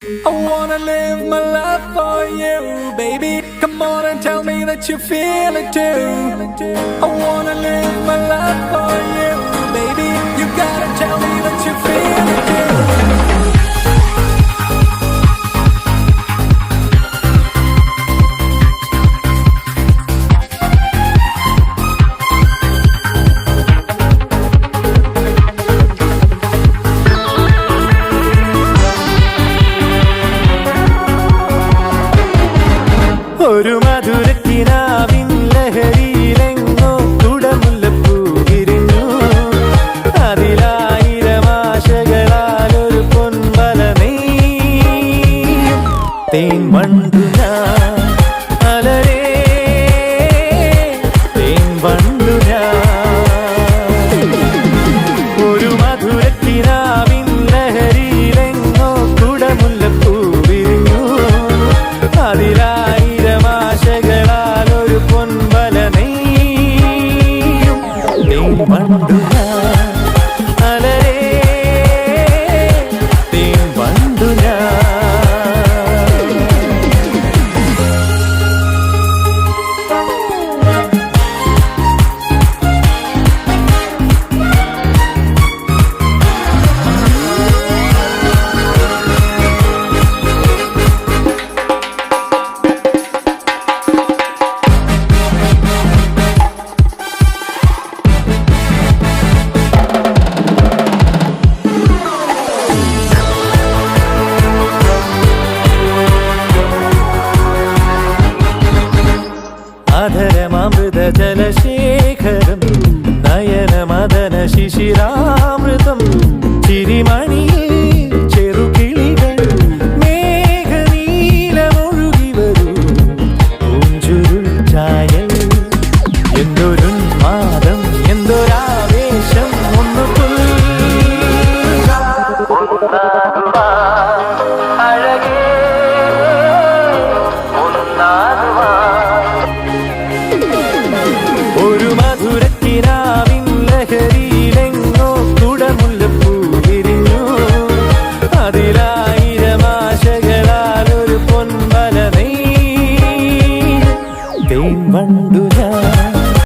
I wanna live my life for you, baby. Come on and tell me that you feel it too. I wanna live my life for you, baby. You gotta tell me that you feel it too. ഒരു മധുരക്കിനാവിൻ ലഹരിയിലെങ്ങോ കുടമുല്ലപ്പൂ വിരിഞ്ഞു. അതിലായിരം ആശകളാൽ ഒരു പൊൻവല നെയ്യും തേൻ വണ്ടു ഞാൻ.